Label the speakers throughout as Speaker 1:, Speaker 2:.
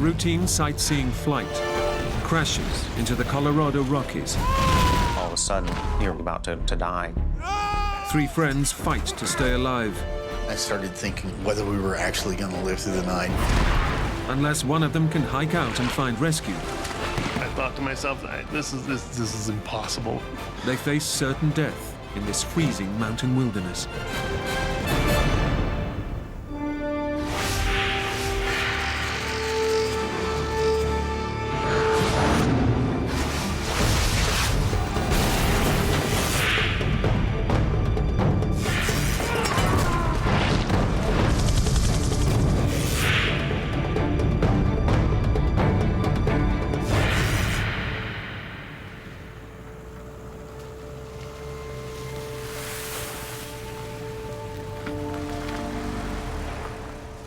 Speaker 1: routine sightseeing flight crashes into the Colorado Rockies.
Speaker 2: All of a sudden, you're about to die.
Speaker 1: Three friends fight to stay alive.
Speaker 3: I started thinking whether we were actually going to live through the night.
Speaker 1: Unless one of them can hike out and find rescue,
Speaker 4: I thought to myself, this is impossible.
Speaker 1: they face certain death in this freezing mountain wilderness.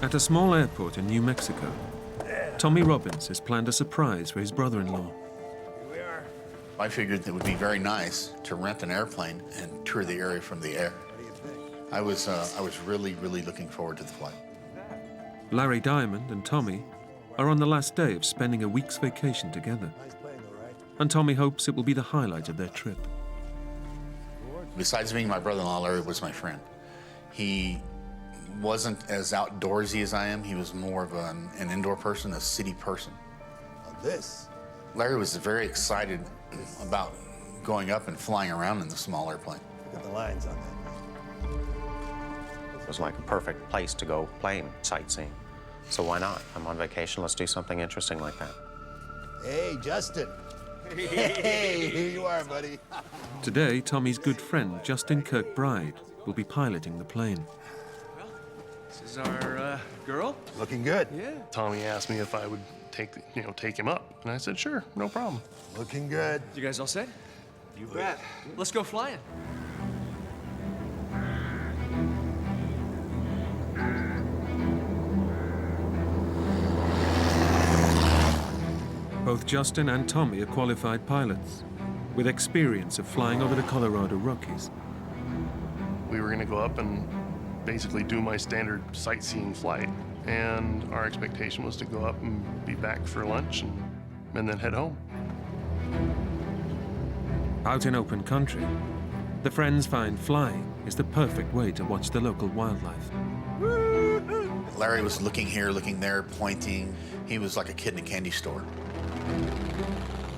Speaker 1: At a small airport in New Mexico, Tommy Robbins has planned a surprise for his brother-in-law.
Speaker 3: I figured it would be very nice to rent an airplane and tour the area from the air. I was really looking forward to the flight.
Speaker 1: Larry Diamond and Tommy are on the last day of spending a week's vacation together. And Tommy hopes it will be the highlight of their trip.
Speaker 3: Besides being my brother-in-law, Larry was my friend. He wasn't as outdoorsy as I am. He was more of an indoor person, a city person. Larry was very excited about going up and flying around in the small airplane.
Speaker 5: Look at the lines on that.
Speaker 2: It was like a perfect place to go plane sightseeing. So why not? I'm on vacation, let's do something interesting like that.
Speaker 5: Hey, Justin. Hey, here you are, buddy.
Speaker 1: Today, Tommy's good friend, Justin Kirkbride, will be piloting the plane.
Speaker 4: This is our girl.
Speaker 5: Looking good.
Speaker 4: Yeah. Tommy asked me if I would take him up, and I said, sure, no problem.
Speaker 5: Looking good.
Speaker 6: You guys all set? You bet. Let's go flying.
Speaker 1: Both Justin and Tommy are qualified pilots, with experience of flying over the Colorado Rockies.
Speaker 4: We were gonna go up and basically do my standard sightseeing flight, and our expectation was to go up and be back for lunch and then head home.
Speaker 1: Out in open country, the friends find flying is the perfect way to watch the local wildlife.
Speaker 3: Larry was looking here, looking there, pointing. He was like a kid in a candy store.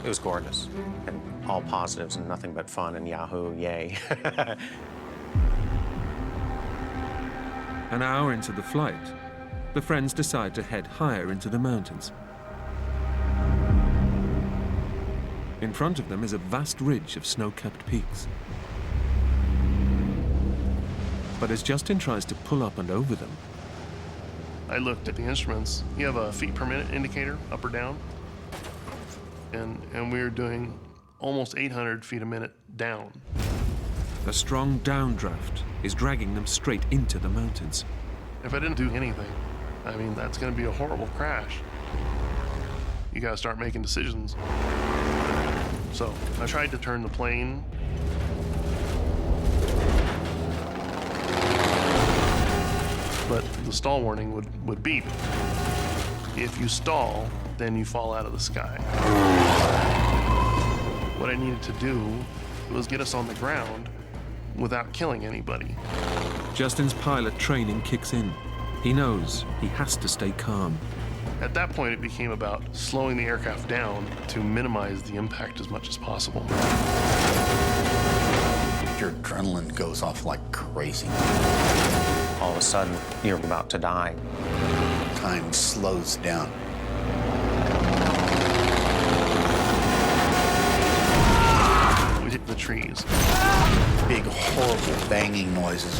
Speaker 2: It was gorgeous, and all positives and nothing but fun and Yahoo, yay.
Speaker 1: An hour into the flight, the friends decide to head higher into the mountains. In front of them is a vast ridge of snow-capped peaks. But as Justin tries to pull up and over them,
Speaker 4: I looked at the instruments. You have a feet per minute indicator, up or down. And we were doing almost 800 feet a minute down.
Speaker 1: a strong downdraft is dragging them straight into the mountains.
Speaker 4: If I didn't do anything, I mean, that's gonna be a horrible crash. You gotta start making decisions. So I tried to turn the plane. But the stall warning would beep. If you stall, then you fall out of the sky. What I needed to do was get us on the ground without killing anybody.
Speaker 1: Justin's pilot training kicks in. He knows he has to stay calm.
Speaker 4: At that point, it became about slowing the aircraft down to minimize the impact as much as possible.
Speaker 3: Your adrenaline goes off like crazy.
Speaker 2: All of a sudden, you're about to die.
Speaker 3: Time slows down.
Speaker 4: We hit the trees.
Speaker 3: Big, horrible banging noises.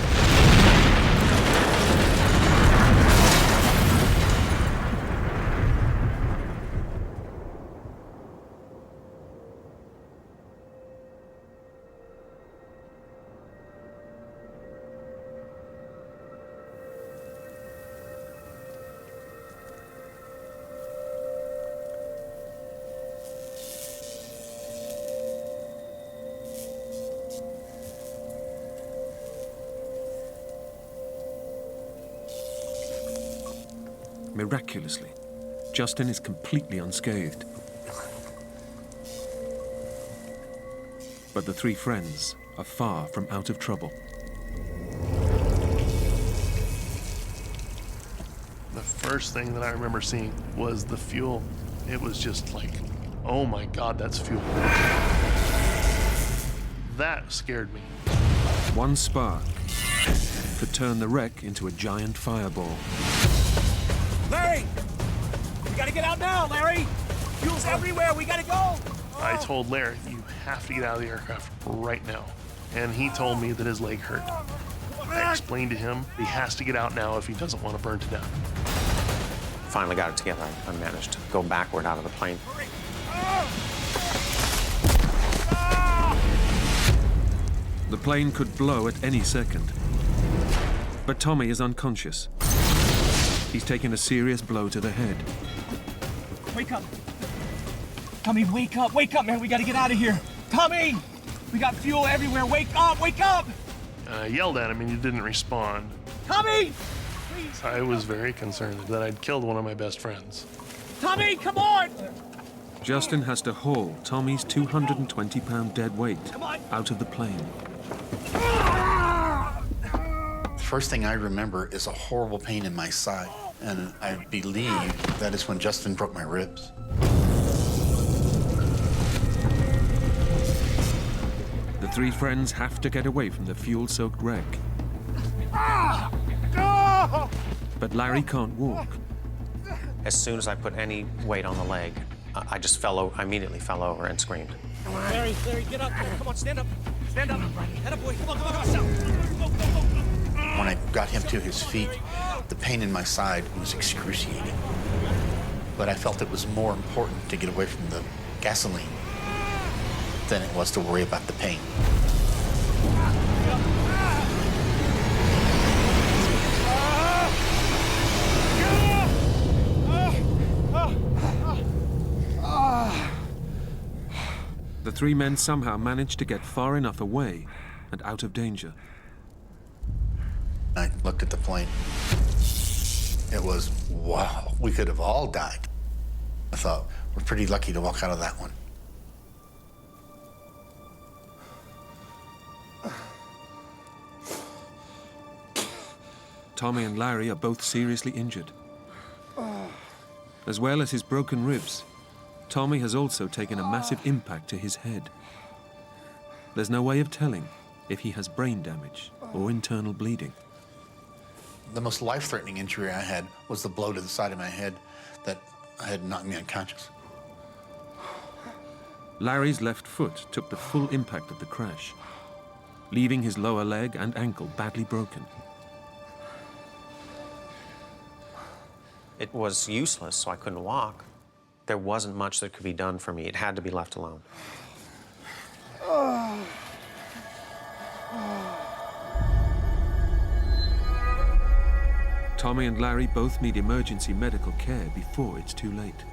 Speaker 1: Miraculously, Justin is completely unscathed. But the three friends are far from out of trouble.
Speaker 4: The first thing that I remember seeing was the fuel. It was just like, oh my God, that's fuel. That scared me.
Speaker 1: One spark could turn the wreck into a giant fireball.
Speaker 6: Larry! We gotta get out now, Larry! Fuel's everywhere, we gotta go!
Speaker 4: I told Larry, you have to get out of the aircraft right now. And he told me that his leg hurt. I explained to him he has to get out now if he doesn't want to burn to death.
Speaker 2: Finally got it together. I managed to go backward out of the plane.
Speaker 1: The plane could blow at any second. But Tommy is unconscious. He's taken a serious blow to the head.
Speaker 6: Wake up! Tommy, wake up, man, we gotta get out of here! Tommy! We got fuel everywhere, wake up!
Speaker 4: I yelled at him and he didn't respond.
Speaker 6: Tommy! Please!
Speaker 4: I was very concerned that I'd killed one of my best friends.
Speaker 6: Tommy, come on!
Speaker 1: Justin has to haul Tommy's 220-pound dead weight out of the plane.
Speaker 3: The first thing I remember is a horrible pain in my side, and I believe that is when Justin broke my ribs.
Speaker 1: The three friends have to get away from the fuel-soaked wreck. But Larry can't walk.
Speaker 2: As soon as I put any weight on the leg, I just fell over. I immediately fell over and screamed.
Speaker 6: Larry, get up! Come on, stand up! Stand up! Head up, boy! Come on!
Speaker 3: When I got him to his feet, the pain in my side was excruciating. But I felt it was more important to get away from the gasoline than it was to worry about the pain.
Speaker 1: The three men somehow managed to get far enough away and out of danger.
Speaker 3: I looked at the plane. It was, wow, we could have all died. I thought, we're pretty lucky to walk out of that one.
Speaker 1: Tommy and Larry are both seriously injured. As well as his broken ribs, Tommy has also taken a massive impact to his head. There's no way of telling if he has brain damage or internal bleeding.
Speaker 3: The most life-threatening injury I had was the blow to the side of my head that had knocked me unconscious.
Speaker 1: Larry's left foot took the full impact of the crash, leaving his lower leg and ankle badly broken.
Speaker 2: It was useless, so I couldn't walk. There wasn't much that could be done for me. It had to be left alone.
Speaker 1: Tommy and Larry both need emergency medical care before it's too late.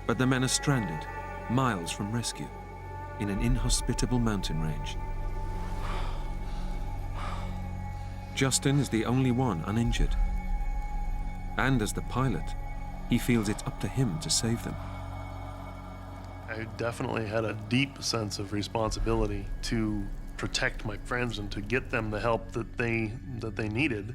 Speaker 1: But the men are stranded, miles from rescue, in an inhospitable mountain range. Justin is the only one uninjured. And as the pilot, he feels it's up to him to save them.
Speaker 4: I definitely had a deep sense of responsibility to protect my friends and to get them the help that they needed.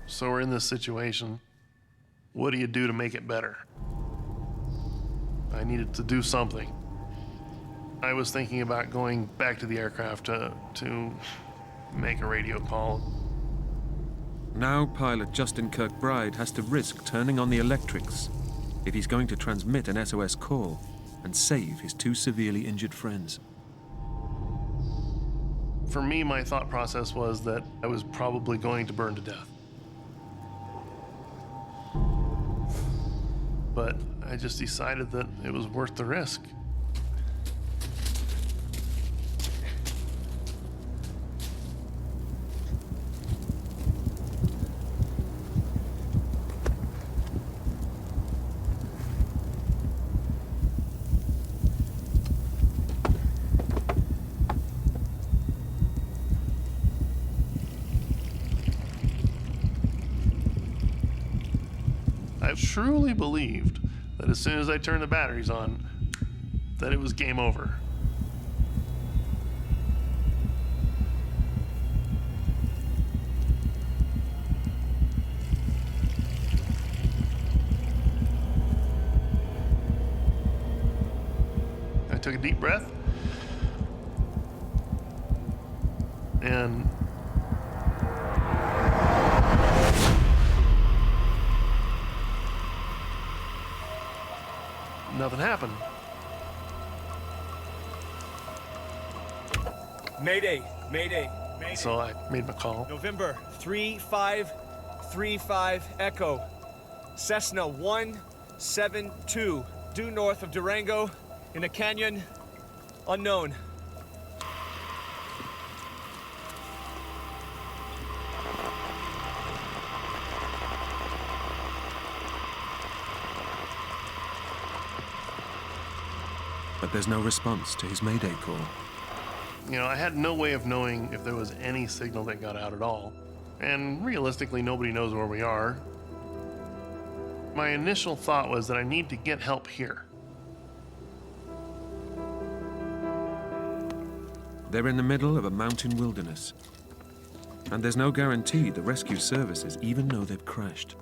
Speaker 4: So we're in this situation. What do you do to make it better? I needed to do something. I was thinking about going back to the aircraft to make a radio call.
Speaker 1: Now pilot Justin Kirkbride has to risk turning on the electrics if he's going to transmit an SOS call and save his two severely injured friends.
Speaker 4: For me, my thought process was that I was probably going to burn to death. But I just decided that it was worth the risk. I truly believed that as soon as I turned the batteries on, that it was game over. I took a deep breath and nothing happened.
Speaker 6: Mayday, mayday, mayday.
Speaker 4: So I made my call.
Speaker 6: November 3535 Echo. Cessna 172 due north of Durango in a canyon unknown.
Speaker 1: But there's no response to his mayday call.
Speaker 4: You know, I had no way of knowing if there was any signal that got out at all. And realistically, nobody knows where we are. My initial thought was that I need to get help here.
Speaker 1: They're in the middle of a mountain wilderness, and there's no guarantee the rescue services even know they've crashed.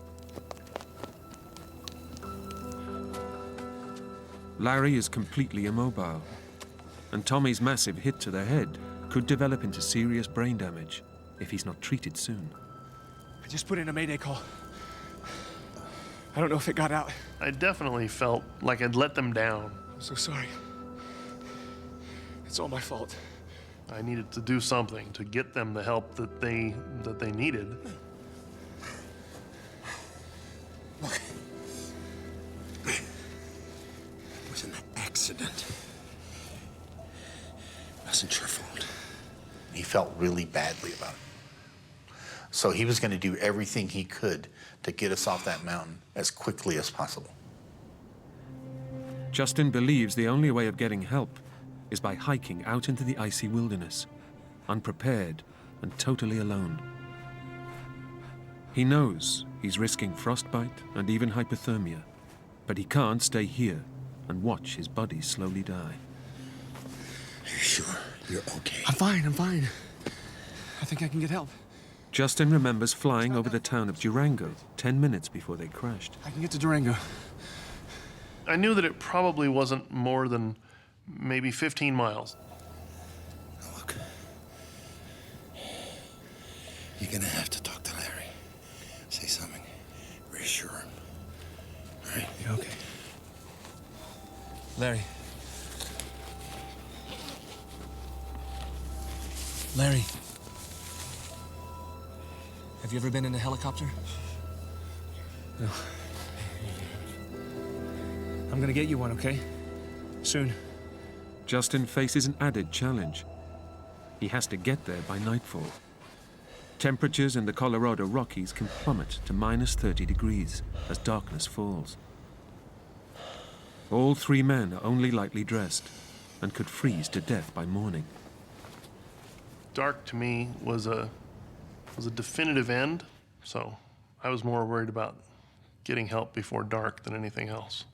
Speaker 1: Larry is completely immobile, and Tommy's massive hit to the head could develop into serious brain damage if he's not treated soon.
Speaker 6: I just put in a mayday call. I don't know if it got out.
Speaker 4: I definitely felt like I'd let them down.
Speaker 6: I'm so sorry. It's all my fault.
Speaker 4: I needed to do something to get them the help that they needed.
Speaker 5: Look. It was an accident. It wasn't your fault.
Speaker 3: He felt really badly about it. So he was going to do everything he could to get us off that mountain as quickly as possible.
Speaker 1: Justin believes the only way of getting help is by hiking out into the icy wilderness, unprepared and totally alone. He knows he's risking frostbite and even hypothermia, but he can't stay here and watch his buddy slowly die.
Speaker 5: Are you sure you're okay?
Speaker 6: I'm fine. I think I can get help.
Speaker 1: Justin remembers flying over the town of Durango 10 minutes before they crashed.
Speaker 6: I can get to Durango.
Speaker 4: I knew that it probably wasn't more than maybe 15 miles.
Speaker 5: Look, you're gonna have to talk to Larry. Say something. Reassure him. All right?
Speaker 6: Yeah, okay. Larry. Larry. Have you ever been in a helicopter? No. I'm gonna get you one, okay? Soon.
Speaker 1: Justin faces an added challenge. He has to get there by nightfall. Temperatures in the Colorado Rockies can plummet to minus 30 degrees as darkness falls. All three men are only lightly dressed and could freeze to death by morning.
Speaker 4: Dark to me was a definitive end, so I was more worried about getting help before dark than anything else.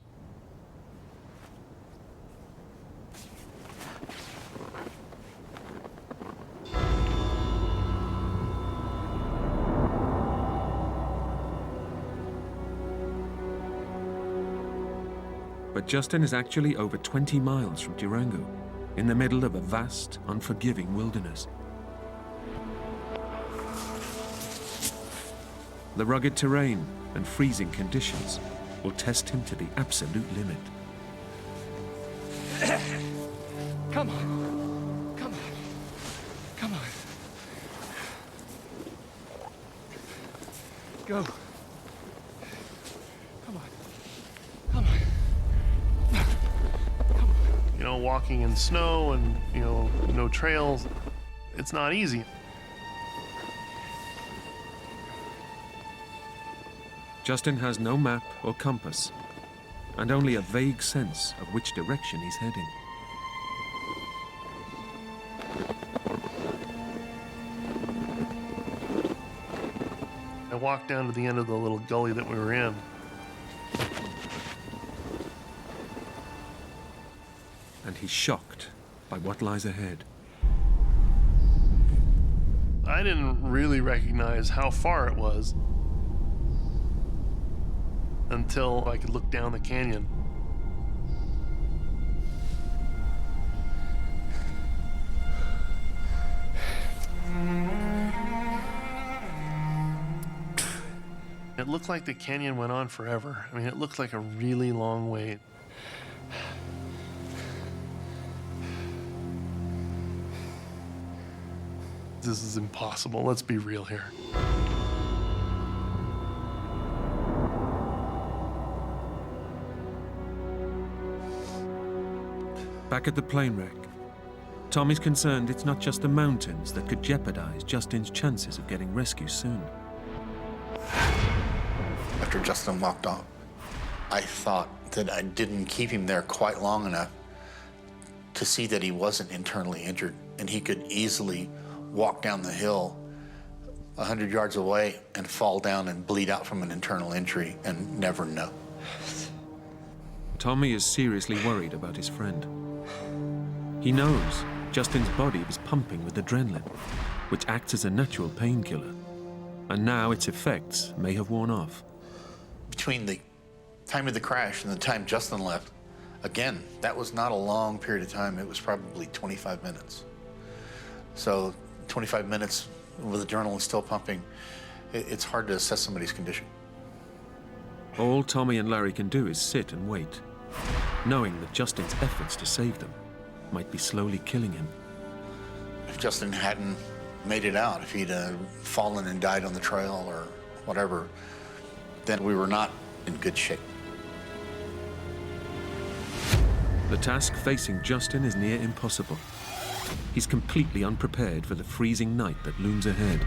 Speaker 1: But Justin is actually over 20 miles from Durango, in the middle of a vast, unforgiving wilderness. The rugged terrain and freezing conditions will test him to the absolute limit.
Speaker 6: Come on. Come on. Come on. Go. Come on. Come on.
Speaker 4: You know, walking in snow and, you know, no trails, it's not easy.
Speaker 1: Justin has no map or compass, and only a vague sense of which direction he's heading.
Speaker 4: I walked down to the end of the little gully that we were in,
Speaker 1: and he's shocked by what lies ahead.
Speaker 4: I didn't really recognize how far it was until I could look down the canyon. It looked like the canyon went on forever. I mean, it looked like a really long wait. This is impossible. Let's be real here.
Speaker 1: Back at the plane wreck, Tommy's concerned it's not just the mountains that could jeopardize Justin's chances of getting rescue soon.
Speaker 3: After Justin walked off, I thought that I didn't keep him there quite long enough to see that he wasn't internally injured and he could easily walk down the hill 100 yards away and fall down and bleed out from an internal injury and never know.
Speaker 1: Tommy is seriously worried about his friend. He knows Justin's body was pumping with adrenaline, which acts as a natural painkiller, and now its effects may have worn off.
Speaker 3: Between the time of the crash and the time Justin left, again, that was not a long period of time. It was probably 25 minutes. So 25 minutes with adrenaline still pumping, it's hard to assess somebody's condition.
Speaker 1: All Tommy and Larry can do is sit and wait, knowing that Justin's efforts to save them might be slowly killing him.
Speaker 3: If Justin hadn't made it out, if he'd fallen and died on the trail or whatever, then we were not in good shape.
Speaker 1: The task facing Justin is near impossible. He's completely unprepared for the freezing night that looms ahead.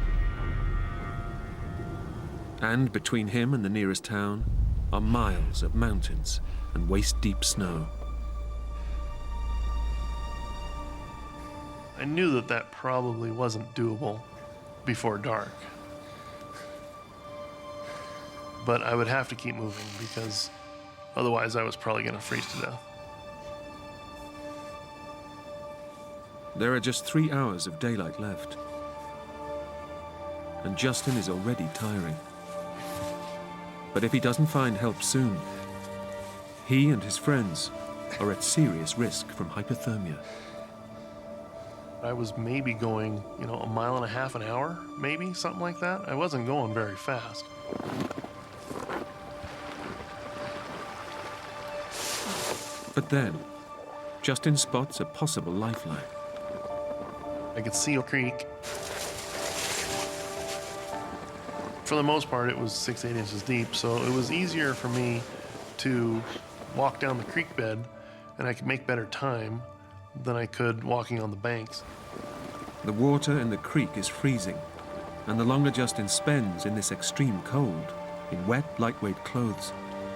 Speaker 1: And between him and the nearest town are miles of mountains and waist-deep snow.
Speaker 4: I knew that that probably wasn't doable before dark. But I would have to keep moving because otherwise I was probably going to freeze to death.
Speaker 1: There are just 3 hours of daylight left, and Justin is already tiring. But if he doesn't find help soon, he and his friends are at serious risk from hypothermia.
Speaker 4: I was maybe going, a 1.5 miles an hour, maybe, something like that. I wasn't going very fast.
Speaker 1: But then, Justin spots a possible lifeline.
Speaker 4: I could see a creek. For the most part, it was 6-8 inches deep, so it was easier for me to walk down the creek bed, and I could make better time than I could walking on the banks.
Speaker 1: The water in the creek is freezing, and the longer Justin spends in this extreme cold, in wet, lightweight clothes,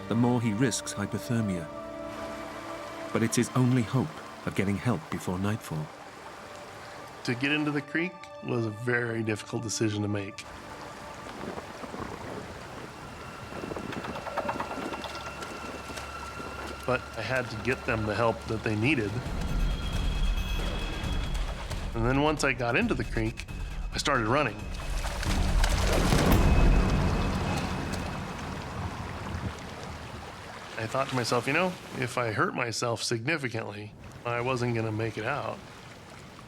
Speaker 1: the more he risks hypothermia. But it's his only hope of getting help before nightfall.
Speaker 4: To get into the creek was a very difficult decision to make. But I had to get them the help that they needed. And then once I got into the creek, I started running. I thought to myself, if I hurt myself significantly, I wasn't going to make it out.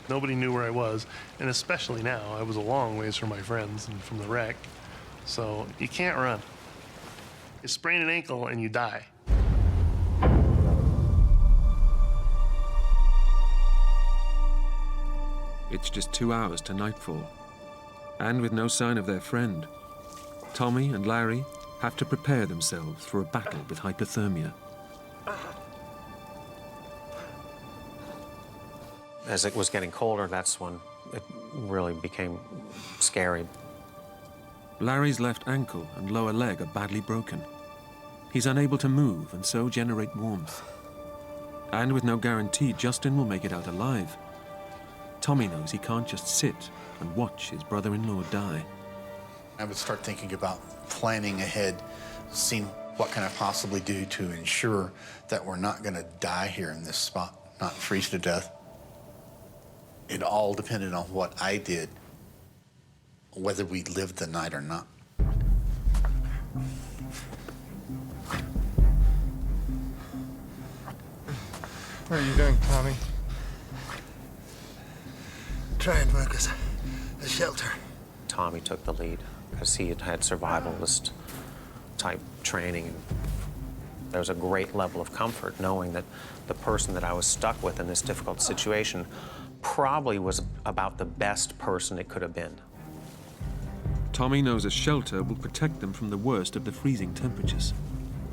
Speaker 4: Nobody knew where I was, and especially now, I was a long ways from my friends and from the wreck. So you can't run. You sprain an ankle and you die.
Speaker 1: It's just 2 hours to nightfall, and with no sign of their friend, Tommy and Larry have to prepare themselves for a battle with hypothermia.
Speaker 2: As it was getting colder, that's when it really became scary.
Speaker 1: Larry's left ankle and lower leg are badly broken. He's unable to move and so generate warmth. And with no guarantee Justin will make it out alive, Tommy knows he can't just sit and watch his brother-in-law die.
Speaker 3: I would start thinking about planning ahead, seeing what can I possibly do to ensure that we're not going to die here in this spot. not freeze to death. It all depended on what I did, whether we lived the night or not.
Speaker 5: What are you doing, Tommy? Try and work us a shelter.
Speaker 2: Tommy took the lead because he had had survivalist type training. There was a great level of comfort knowing that the person that I was stuck with in this difficult situation probably was about the best person it could have been.
Speaker 1: Tommy knows a shelter will protect them from the worst of the freezing temperatures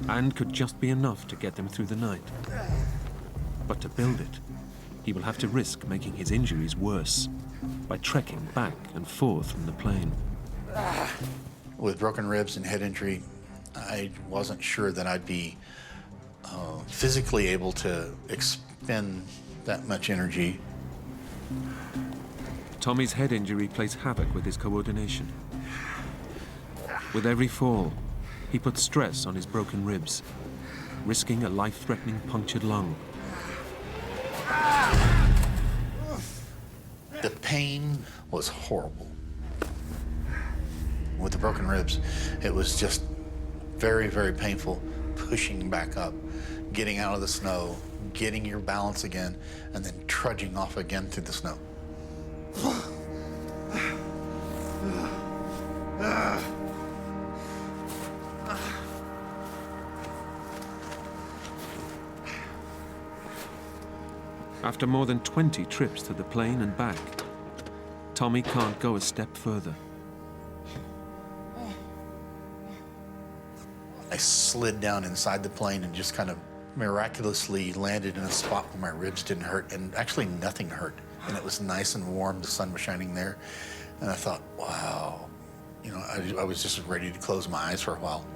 Speaker 1: and could just be enough to get them through the night. But to build it, he will have to risk making his injuries worse by trekking back and forth from the plane.
Speaker 3: With broken ribs and head injury, I wasn't sure that I'd be physically able to expend that much energy.
Speaker 1: Tommy's head injury plays havoc with his coordination. With every fall, he puts stress on his broken ribs, risking a life-threatening punctured lung.
Speaker 3: The pain was horrible. With the broken ribs, it was just very, very painful, pushing back up, getting out of the snow, getting your balance again, and then trudging off again through the snow.
Speaker 1: After more than 20 trips to the plane and back, Tommy can't go a step further.
Speaker 3: I slid down inside the plane and just kind of miraculously landed in a spot where my ribs didn't hurt, and actually nothing hurt. And it was nice and warm, the sun was shining there. And I thought, wow, you know, I was just ready to close my eyes for a while.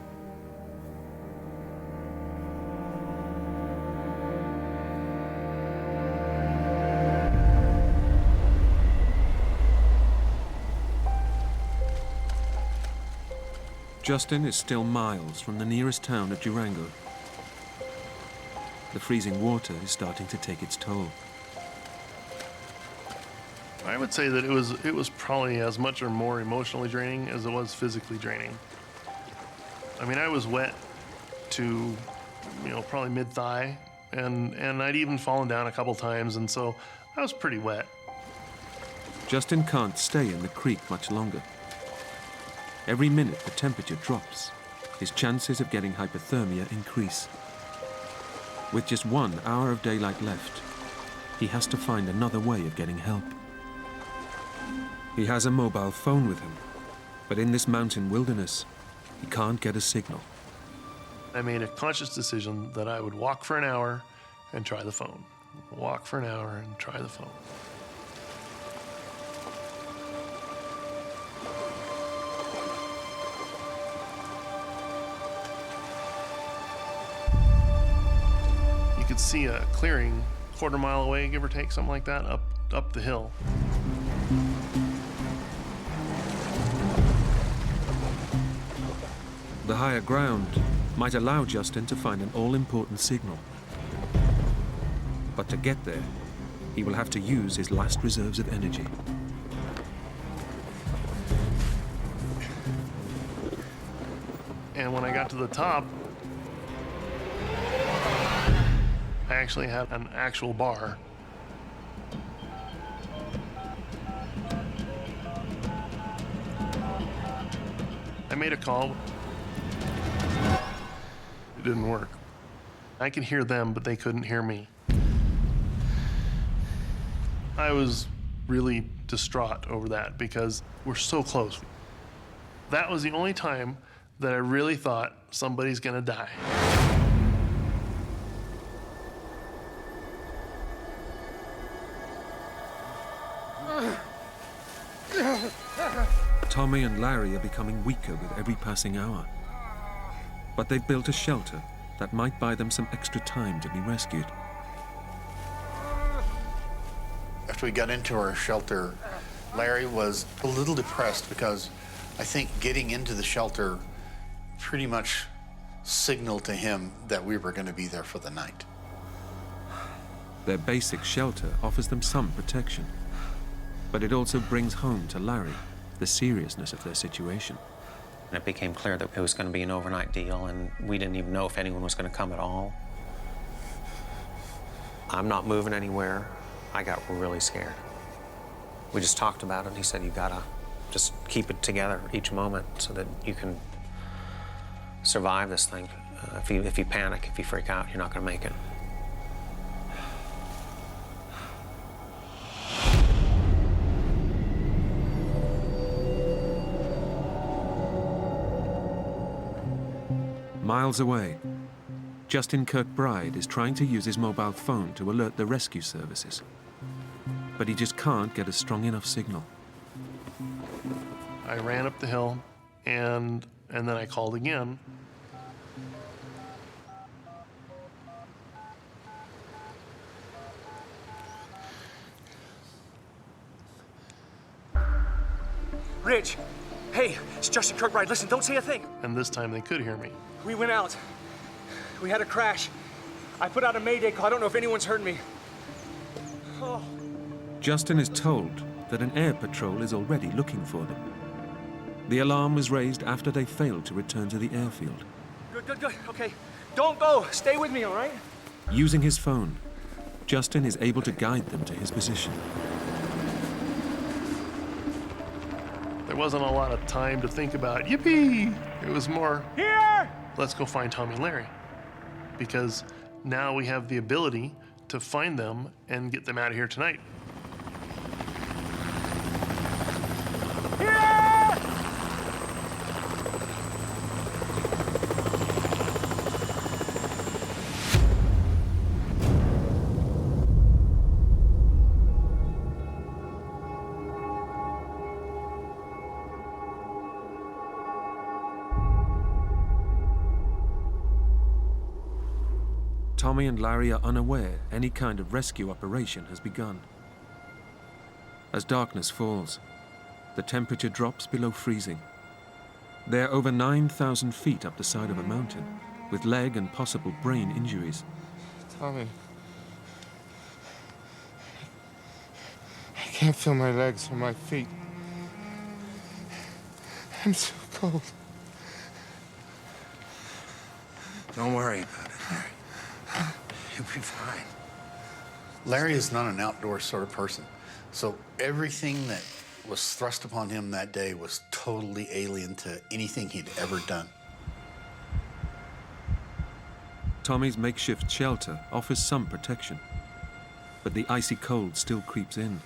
Speaker 1: Justin is still miles from the nearest town of Durango. The freezing water is starting to take its toll.
Speaker 4: I would say that it was probably as much or more emotionally draining as it was physically draining. I mean, I was wet to, probably mid-thigh, and I'd even fallen down a couple times, and so I was pretty wet.
Speaker 1: Justin can't stay in the creek much longer. Every minute the temperature drops, his chances of getting hypothermia increase. With just 1 hour of daylight left, he has to find another way of getting help. He has a mobile phone with him, but in this mountain wilderness, he can't get a signal.
Speaker 4: I made a conscious decision that I would walk for an hour and try the phone. Walk for an hour and try the phone. You could see a clearing a quarter mile away, give or take, something like that, up the hill.
Speaker 1: The higher ground might allow Justin to find an all-important signal. But to get there, he will have to use his last reserves of energy.
Speaker 4: And when I got to the top, I actually had an actual bar. I made a call. It didn't work. I could hear them, but they couldn't hear me. I was really distraught over that because we're so close. That was the only time that I really thought somebody's gonna die.
Speaker 1: Tommy and Larry are becoming weaker with every passing hour. But they've built a shelter that might buy them some extra time to be rescued.
Speaker 3: After we got into our shelter, Larry was a little depressed because I think getting into the shelter pretty much signaled to him that we were going to be there for the night.
Speaker 1: Their basic shelter offers them some protection. But it also brings home to Larry the seriousness of their situation.
Speaker 2: It became clear that it was going to be an overnight deal, and we didn't even know if anyone was going to come at all. I'm not moving anywhere. I got really scared. We just talked about it. He said, you gotta just keep it together each moment so that you can survive this thing. If you panic, if you freak out, you're not gonna make it.
Speaker 1: Miles away, Justin Kirkbride is trying to use his mobile phone to alert the rescue services. But he just can't get a strong enough signal.
Speaker 4: I ran up the hill, and then I called again.
Speaker 6: Rich, hey, it's Justin Kirkbride. Listen, don't say a thing.
Speaker 4: And this time they could hear me.
Speaker 6: We went out. We had a crash. I put out a mayday call. I don't know if anyone's heard me. Oh.
Speaker 1: Justin is told that an air patrol is already looking for them. The alarm was raised after they failed to return to the airfield.
Speaker 6: Good. Okay, don't go. Stay with me, all right?
Speaker 1: Using his phone, Justin is able to guide them to his position.
Speaker 4: There wasn't a lot of time to think about, yippee! It was more,
Speaker 6: Here!
Speaker 4: let's go find Tommy and Larry. Because now we have the ability to find them and get them out of here tonight.
Speaker 1: Tommy and Larry are unaware any kind of rescue operation has begun. As darkness falls, the temperature drops below freezing. They're over 9,000 feet up the side of a mountain, with leg and possible brain injuries.
Speaker 7: Tommy. I can't feel my legs or my feet. I'm so cold.
Speaker 5: Don't worry about it, Larry. You'll be fine.
Speaker 3: Larry is not an outdoor sort of person, so everything that was thrust upon him that day was totally alien to anything he'd ever done.
Speaker 1: Tommy's makeshift shelter offers some protection, but the icy cold still creeps in,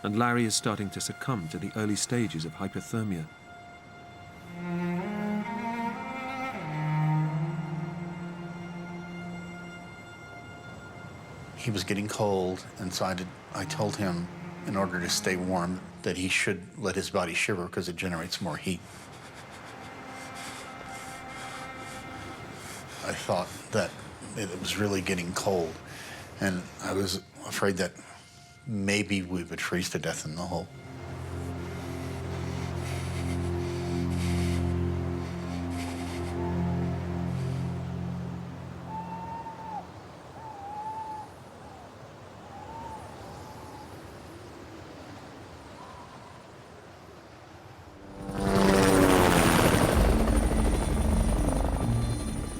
Speaker 1: and Larry is starting to succumb to the early stages of hypothermia.
Speaker 3: He was getting cold, and so I told him, in order to stay warm, that he should let his body shiver because it generates more heat. I thought that it was really getting cold, and I was afraid that maybe we would freeze to death in the hole.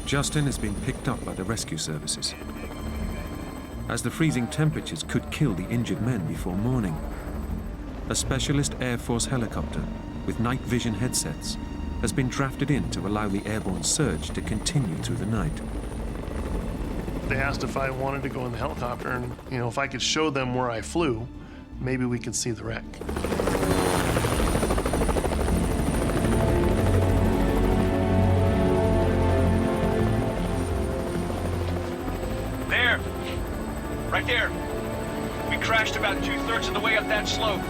Speaker 1: Justin is being picked up by the rescue services, as the freezing temperatures could kill the injured men before morning. A specialist Air Force helicopter with night vision headsets has been drafted in to allow the airborne surge to continue through the night.
Speaker 4: They asked if I wanted to go in the helicopter, and if I could show them where I flew, maybe we could see the wreck.
Speaker 6: Right there. We crashed about 2/3 of the way up that slope.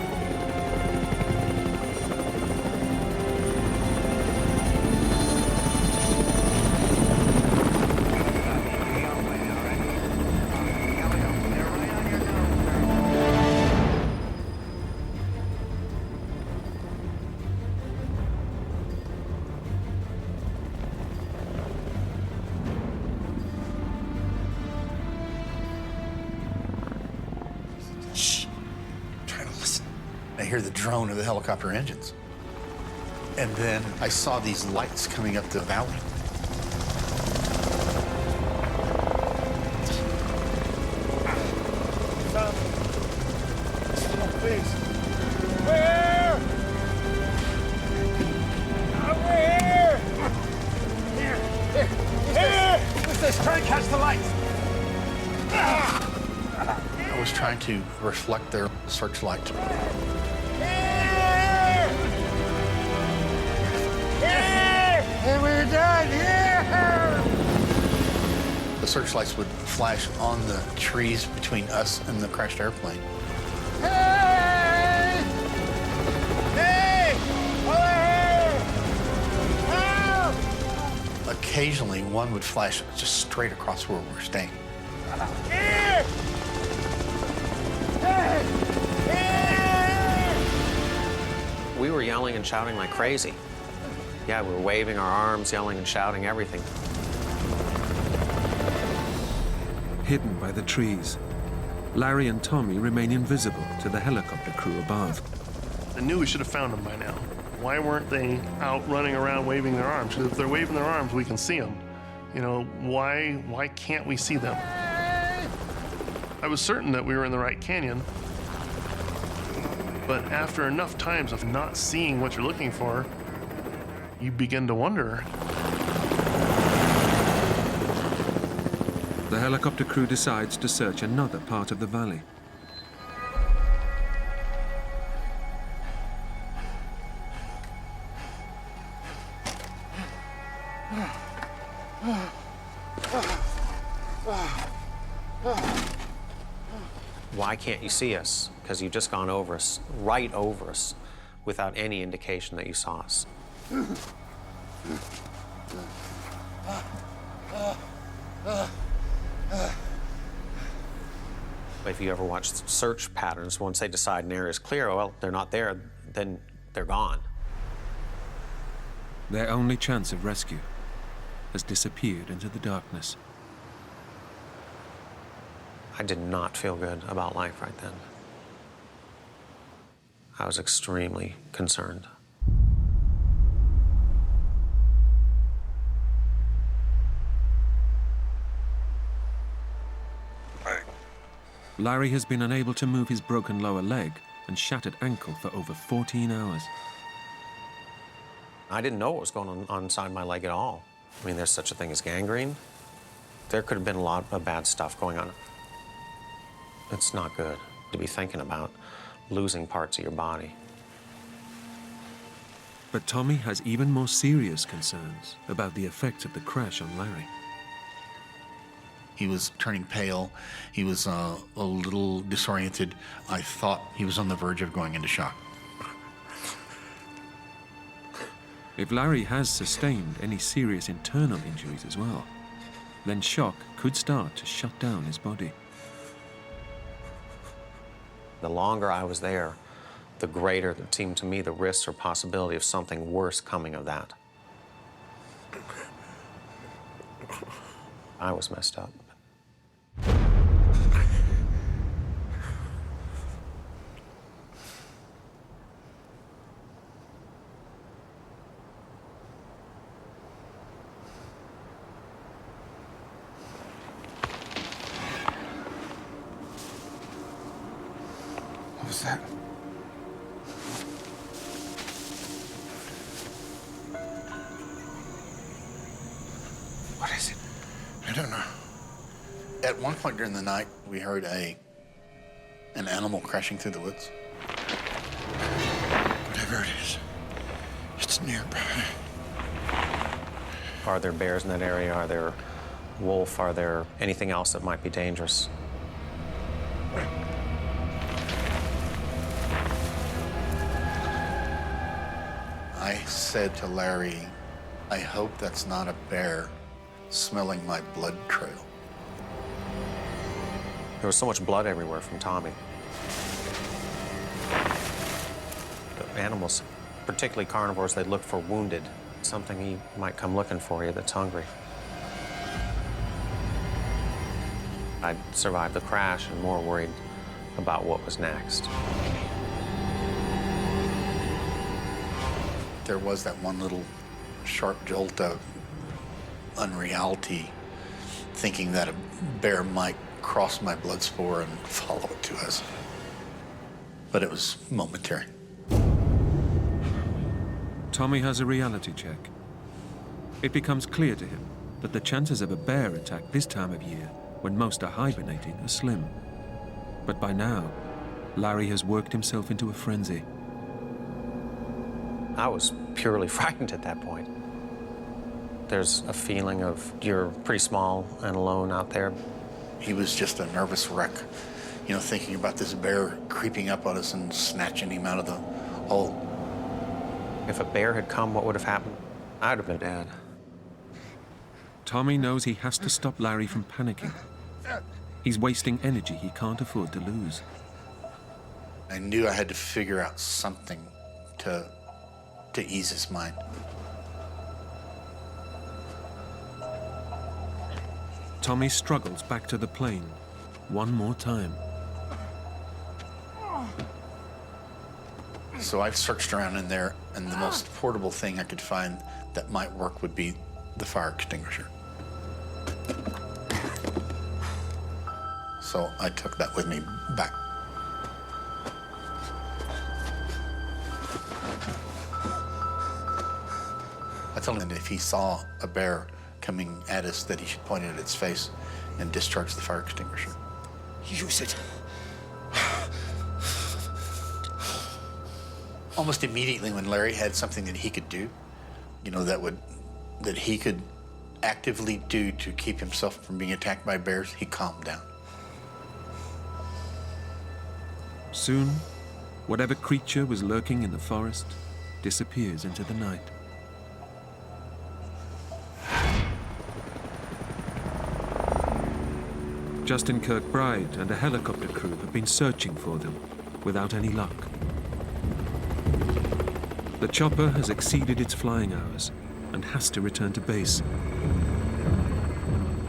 Speaker 3: hear the drone of the helicopter engines. And then I saw these lights coming up the valley.
Speaker 6: Please. Where? Over here! Here! What's this? Try to catch the lights.
Speaker 3: I was trying to reflect their searchlight.
Speaker 6: Here! Here! And we're done here!
Speaker 3: The searchlights would flash on the trees between us and the crashed airplane.
Speaker 6: Hey! Hey! Over here! Help!
Speaker 3: Occasionally, one would flash just straight across where we're staying.
Speaker 6: Here! Hey! Here!
Speaker 2: We were yelling and shouting like crazy. Yeah, we were waving our arms, yelling and shouting, everything.
Speaker 1: Hidden by the trees, Larry and Tommy remain invisible to the helicopter crew above.
Speaker 4: I knew we should have found them by now. Why weren't they out running around waving their arms? Because if they're waving their arms, we can see them. You know, why can't we see them? I was certain that we were in the right canyon, but after enough times of not seeing what you're looking for, you begin to wonder.
Speaker 1: The helicopter crew decides to search another part of the valley.
Speaker 2: Why can't you see us? Because you've just gone over us, right over us, without any indication that you saw us. If you ever watch search patterns, once they decide an area is clear, well, they're not there, then they're gone.
Speaker 1: Their only chance of rescue has disappeared into the darkness.
Speaker 2: I did not feel good about life right then. I was extremely concerned.
Speaker 1: Larry has been unable to move his broken lower leg and shattered ankle for over 14 hours.
Speaker 2: I didn't know what was going on inside my leg at all. I mean, there's such a thing as gangrene. There could have been a lot of bad stuff going on. It's not good to be thinking about losing parts of your body.
Speaker 1: But Tommy has even more serious concerns about the effects of the crash on Larry.
Speaker 3: He was turning pale. He was a little disoriented. I thought he was on the verge of going into shock.
Speaker 1: If Larry has sustained any serious internal injuries as well, then shock could start to shut down his body.
Speaker 2: The longer I was there, the greater it seemed to me the risk or possibility of something worse coming of that. I was messed up.
Speaker 7: What was that? What is it? I don't know.
Speaker 3: At one point during the night, we heard an animal crashing through the woods.
Speaker 7: Whatever it is, it's nearby.
Speaker 2: Are there bears in that area? Are there wolf? Are there anything else that might be dangerous?
Speaker 3: I said to Larry, I hope that's not a bear smelling my blood trail.
Speaker 2: There was so much blood everywhere from Tommy. The animals, particularly carnivores, they look for wounded. Something he might come looking for you that's hungry. I'd survived the crash and more worried about what was next.
Speaker 3: there was that one little sharp jolt of unreality, thinking that a bear might cross my blood spore and follow it to us. But it was momentary.
Speaker 1: Tommy has a reality check. It becomes clear to him that the chances of a bear attack this time of year, when most are hibernating, are slim. But by now, Larry has worked himself into a frenzy.
Speaker 2: I was purely frightened at that point. There's a feeling of you're pretty small and alone out there.
Speaker 3: He was just a nervous wreck, you know, thinking about this bear creeping up on us and snatching him out of the hole.
Speaker 2: If a bear had come, what would have happened? I'd have been dead.
Speaker 1: Tommy knows he has to stop Larry from panicking. He's wasting energy he can't afford to lose.
Speaker 3: I knew I had to figure out something to ease his mind.
Speaker 1: Tommy struggles back to the plane one more time.
Speaker 3: So I've searched around in there, and the most portable thing I could find that might work would be the fire extinguisher. So I took that with me back. I told him that if he saw a bear coming at us, that he should point it at its face and discharge the fire extinguisher.
Speaker 5: Use it.
Speaker 3: Almost immediately, when Larry had something that he could do, you know, that he could actively do to keep himself from being attacked by bears, he calmed down.
Speaker 1: Soon, whatever creature was lurking in the forest disappears into the night. Justin Kirkbride and a helicopter crew have been searching for them without any luck. The chopper has exceeded its flying hours and has to return to base.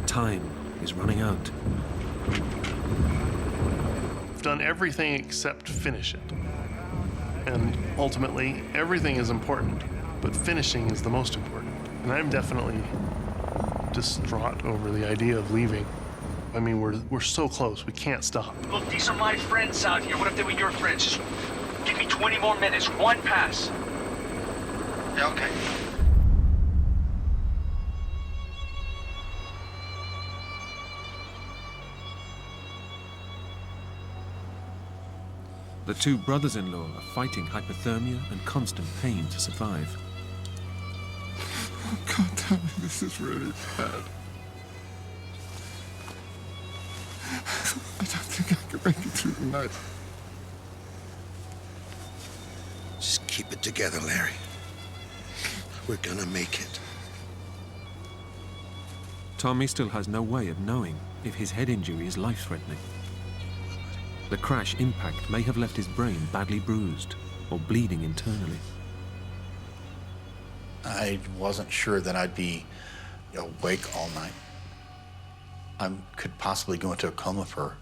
Speaker 1: Time is running out.
Speaker 4: I've done everything except finish it. And ultimately, everything is important, but finishing is the most important. And I'm definitely distraught over the idea of leaving. I mean, we're so close, we can't stop.
Speaker 6: Look, these are my friends out here. What if they were your friends? Just give me 20 more minutes. One pass.
Speaker 5: Yeah, okay.
Speaker 1: The two brothers-in-law are fighting hypothermia and constant pain to survive.
Speaker 7: Oh, God damn it, this is really bad. I don't think I can make it through the night.
Speaker 5: Just keep it together, Larry. We're gonna make it.
Speaker 1: Tommy still has no way of knowing if his head injury is life-threatening. The crash impact may have left his brain badly bruised or bleeding internally.
Speaker 3: I wasn't sure that I'd be awake all night. I could possibly go into a coma for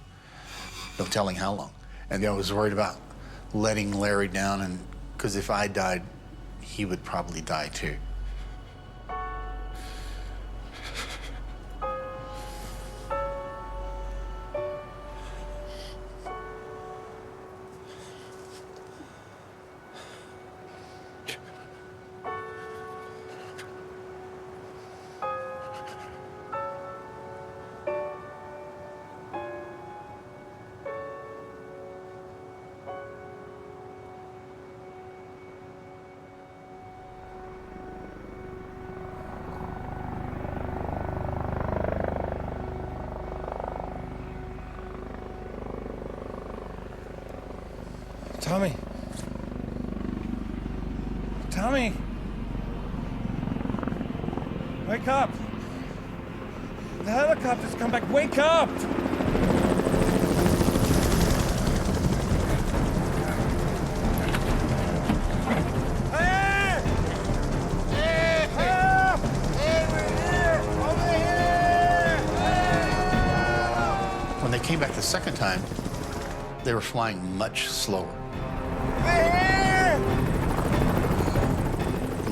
Speaker 3: no telling how long. And I was worried about letting Larry down, and because if I died, he would probably die too.
Speaker 6: Tommy. Tommy. Wake up. The helicopter's come back. Wake up. Hey! Hey! Help! Hey, we're here! Over here! Help!
Speaker 3: When they came back the second time, they were flying much slower.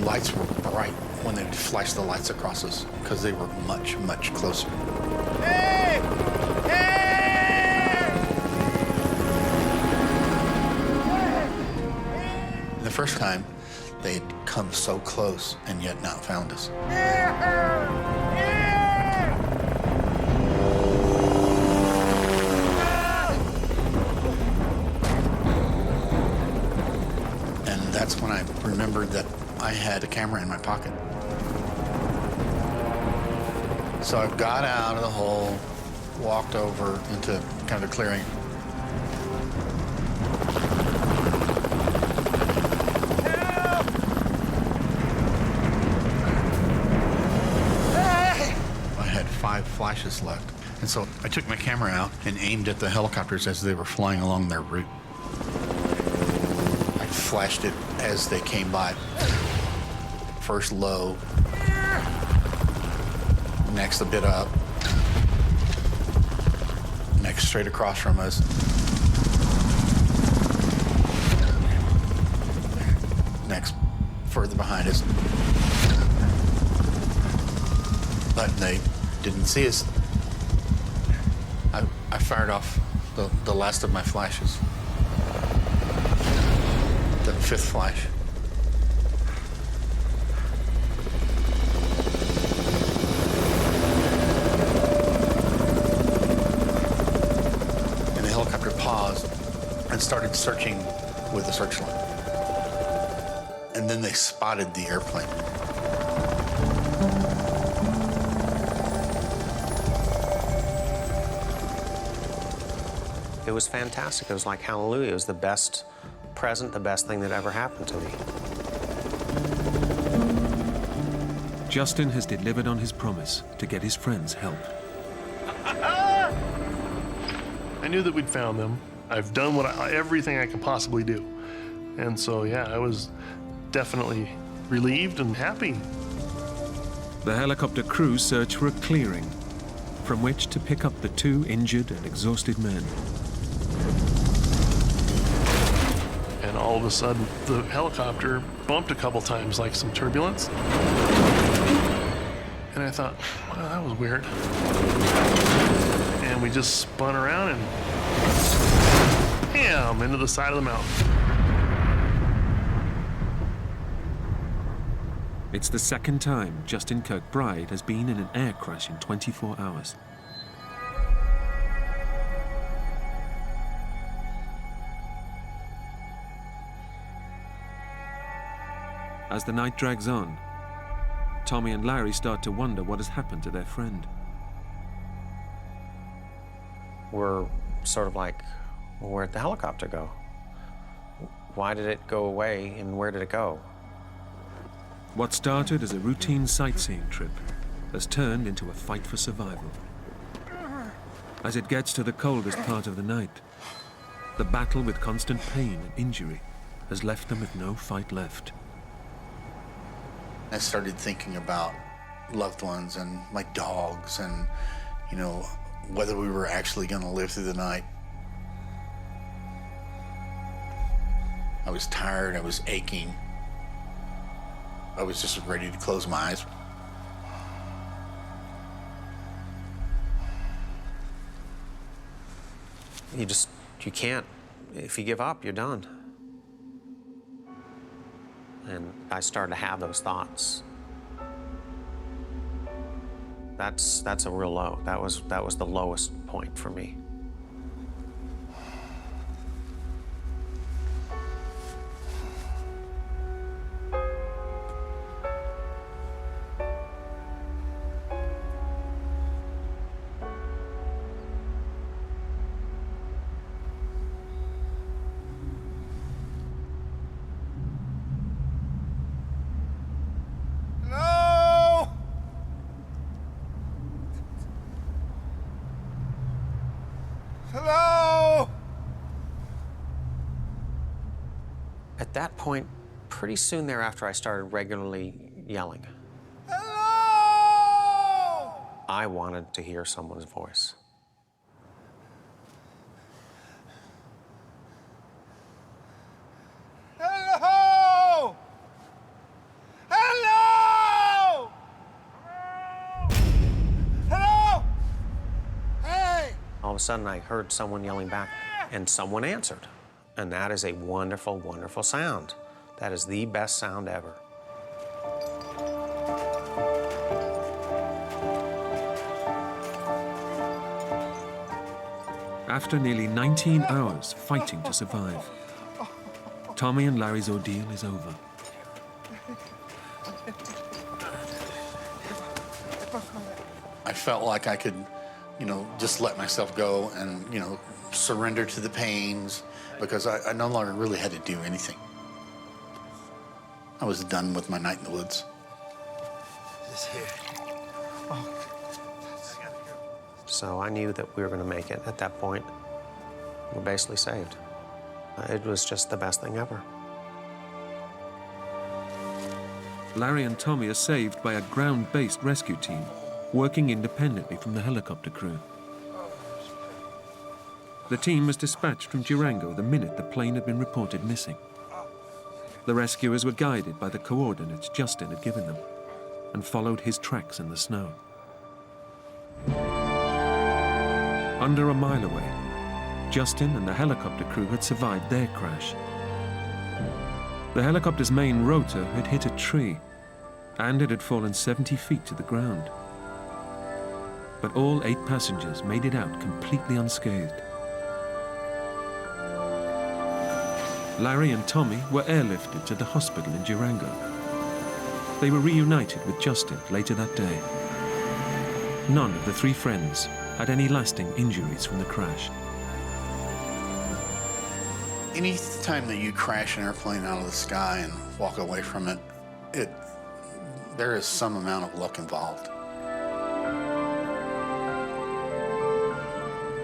Speaker 3: lights were bright when they flashed the lights across us because they were much, much closer.
Speaker 6: Hey! Hey!
Speaker 3: The first time, they had come so close and yet not found us. And that's when I remembered that I had a camera in my pocket. So I got out of the hole, walked over into kind of a clearing. I had 5 flashes left. And so I took my camera out and aimed at the helicopters as they were flying along their route. I flashed it as they came by. First low, next a bit up, next straight across from us. Next further behind us. But they didn't see us. I fired off the last of my flashes. The 5th flash. And the helicopter paused and started searching with the searchlight. And then they spotted the airplane.
Speaker 2: It was fantastic. It was like hallelujah. It was the best present, the best thing that ever happened to me.
Speaker 1: Justin has delivered on his promise to get his friends help.
Speaker 4: I knew that we'd found them. I've done everything I could possibly do. And so, yeah, I was definitely relieved and happy.
Speaker 1: The helicopter crew search for a clearing from which to pick up the 2 injured and exhausted men.
Speaker 4: And all of a sudden, the helicopter bumped a couple times, like some turbulence. And I thought, wow, that was weird. And we just spun around and bam, into the side of the mountain.
Speaker 1: It's the second time Justin Kirkbride has been in an air crash in 24 hours. As the night drags on, Tommy and Larry start to wonder what has happened to their friend.
Speaker 2: We're sort of like, well, where'd the helicopter go? Why did it go away and where did it go?
Speaker 1: What started as a routine sightseeing trip has turned into a fight for survival. As it gets to the coldest part of the night, the battle with constant pain and injury has left them with no fight left.
Speaker 3: I started thinking about loved ones and my dogs and, you know, whether we were actually going to live through the night. I was tired, I was aching. I was just ready to close my eyes.
Speaker 2: You can't. If you give up, you're done. And I started to have those thoughts. That's a real low. That was the lowest point for me.
Speaker 6: No! Hello!
Speaker 2: At that point, pretty soon thereafter, I started regularly yelling.
Speaker 6: Hello!
Speaker 2: I wanted to hear someone's voice.
Speaker 6: Hello! Hello!
Speaker 2: of a sudden I heard someone yelling back, and someone answered. And that is a wonderful, wonderful sound. That is the best sound ever.
Speaker 1: After nearly 19 hours fighting to survive, Tommy and Larry's ordeal is over.
Speaker 3: I felt like I could, just let myself go and, surrender to the pains because I no longer really had to do anything. I was done with my night in the woods.
Speaker 2: So I knew that we were going to make it at that point. We're basically saved. It was just the best thing ever.
Speaker 1: Larry and Tommy are saved by a ground-based rescue team working independently from the helicopter crew. The team was dispatched from Durango the minute the plane had been reported missing. The rescuers were guided by the coordinates Justin had given them and followed his tracks in the snow. Under a mile away, Justin and the helicopter crew had survived their crash. The helicopter's main rotor had hit a tree, and it had fallen 70 feet to the ground. But all 8 passengers made it out completely unscathed. Larry and Tommy were airlifted to the hospital in Durango. They were reunited with Justin later that day. None of the 3 friends had any lasting injuries from the crash.
Speaker 3: Any time that you crash an airplane out of the sky and walk away from it, there is some amount of luck involved.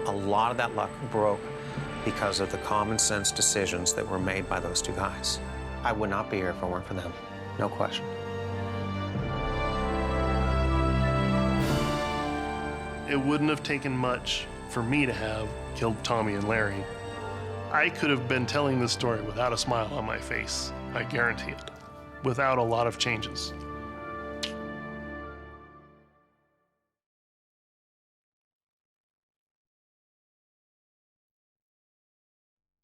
Speaker 2: A lot of that luck broke because of the common sense decisions that were made by those 2 guys. I would not be here if it weren't for them, no question.
Speaker 4: It wouldn't have taken much for me to have killed Tommy and Larry. I could have been telling this story without a smile on my face, I guarantee it, without a lot of changes.